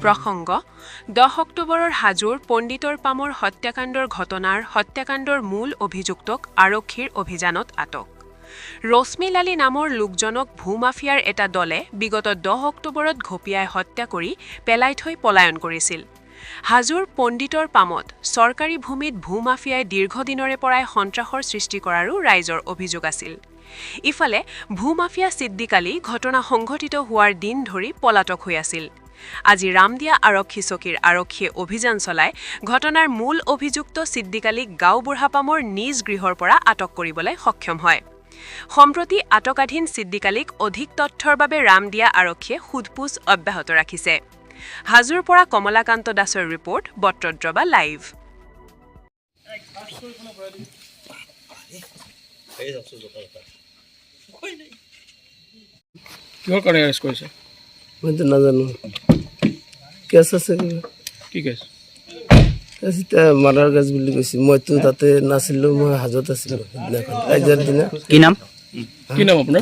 প্ৰসংগ 10 অক্টোবৰৰ হাজোৰ পণ্ডিতৰ পামৰ হত্যাকাণ্ডৰ মূল অভিযুক্তক আৰক্ষীৰ অভিযানত আটক। ৰশ্মি লালী নামৰ লোকজনক ভূমাফিয়াৰ এটা দলে বিগত 10 অক্টোবৰত ঘপিয়াই হত্যা কৰি পেলাই থৈ পলায়ন কৰিছিল। হাজোৰ পণ্ডিতৰ পামত চৰকাৰী ভূমিত ভূমাফিয়াই দীৰ্ঘদিনৰে পৰাই সন্ত্ৰাসৰ সৃষ্টি কৰাৰো ৰাইজৰ অভিযোগ আছিল। ইফালে ভূমাফিয়া ছিদ্দিক আলী ঘটনা সংঘটিত হোৱাৰ দিন ধৰি পলাতক হৈ আছিল। আজি ৰামদিয়া আৰক্ষী চকীৰ আৰক্ষীয়ে অভিযান চলাই ঘটনাৰ মূল অভিযুক্ত ছিদ্দিক আলীক গাঁওবুঢ়াপামৰ নিজ গৃহৰ পৰা আটক কৰিবলৈ সক্ষম হয়। সম্প্ৰতি আটকাধীন ছিদ্দিক আলীক অধিক তথ্যৰ বাবে ৰামদিয়া আৰক্ষীয়ে সোধপোছ অব্যাহত ৰাখিছে। হাজোৰ পৰা কমলাকান্ত দাসৰ ৰিপৰ্ট বটদ্ৰৱা লাইভ। কিহৰ কাৰণে এৰেষ্ট কৰিছে? মইতো নাজানো। কেছ আছে কি কেছ? এতিয়া মাৰ্ডাৰ কেছ বুলি কৈছে। মইতো তাতে নাছিলোঁ, মই হাজত আছিলোঁ সেইদিনাখন কাজিয়াৰ দিনা। কি নাম আপোনাৰ?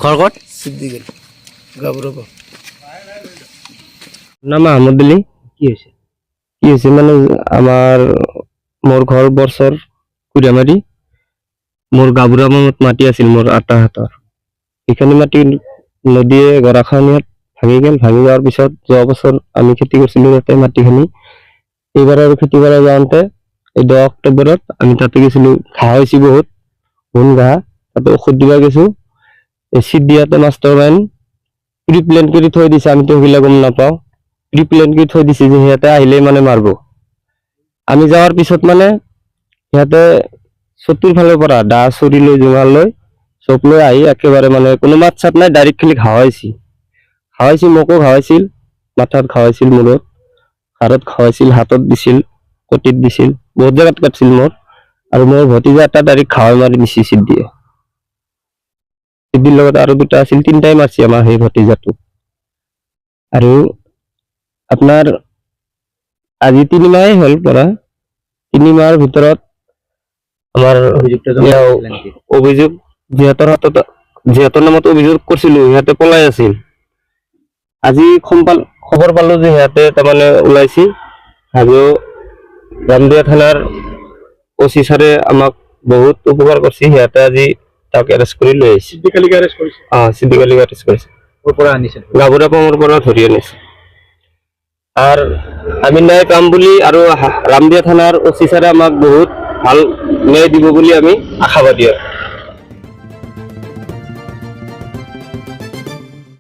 ঘৰ ক'ত? ছিদ্দিক আলী গাঁওবুঢ়াপাম। নাম আহমদ আলী। কি হৈছে মানে মোৰ ঘৰ বৰ্ষৰ কুৰিয়ামাৰী। মোৰ গাঁওবুঢ়াপামত মাটি আছিল মোৰ 8 হাতৰ। সেইখিনি মাটি নদীয়ে গৰাখহনীয়াত ভাঙি যোৱাৰ পিছত যোৱা বছৰ আমি খেতি কৰিছিলোঁ তাতে মাটিখিনি। এইবাৰ আৰু খেতি কৰা যাওঁতে এই 10 অক্টোবৰত আমি তাতে গৈছিলোঁ। ঘাঁহ হৈছে বহুত ঘাঁহ, তাতে ঔষধ দিবা গৈছোঁ। এচিড দিয়াতে মাষ্টৰ মাইন প্ৰি প্লেন কৰি থৈ দিছে। আমিতো সেইবিলাক গম নাপাওঁ। প্ৰি প্লেন কৰি থৈ দিছে যে সিহঁতে আহিলেই মানে মাৰিব। আমি যাৱাৰ পিছত মানে সিহঁতে চতুৰ ফালৰ পৰা দা চুৰি লৈ জোঙাল লৈ চব লৈ আহি একেবাৰে মানে কোনো মাত চাত নাই, ডাইৰেক্ট খালি ঘাৱাইছিল। মোকো ঘাৱাইছিল, মাথাত ঘাৱাইছিল, মূৰত ঘাৰত ঘাৱাইছিল, হাতত দিছিল, কটিত দিছিল, বহুত জেগাত কাটছিল মোৰ। আৰু মোৰ ভতিজা এটা ডাইৰেক্ট ঘাৱাই মাৰি দিছে ছিদ্দিয়ে। ছিদ্দিৰ লগত আৰু দুটা আছিল, 3টাই মাৰছি আমাৰ সেই ভতিজাটো। আৰু আপোনাৰ আজি 3 মাহেই হ'ল পৰা। 3 মাহৰ ভিতৰত আমাৰ অভিযোগ যিহেতৰ নামত অভিযোগ কৰিছিলো সিহঁতে পলাই আছিল। আজি খবৰ পালো যে সিহঁতে তাৰমানে ওলাইছিল। হাজো ৰামদিয়া থানাৰ OC ছাৰে আমাক বহুত উপকাৰ কৰিছে। সিহঁতে আজি তাক এৰেষ্ট কৰি লৈ আহিছে। ছিদ্দিক আলীক এৰেষ্ট কৰিছে। গাঁওবুঢ়াপামৰ পৰা ধৰি আনিছে। আৰু আমি ন্যায় পাম বুলি আৰু ৰামদিয়া থানাৰ OC ছাৰে আমাক বহুত ভাল ন্যায় দিব বুলি আমি আশাবাদী।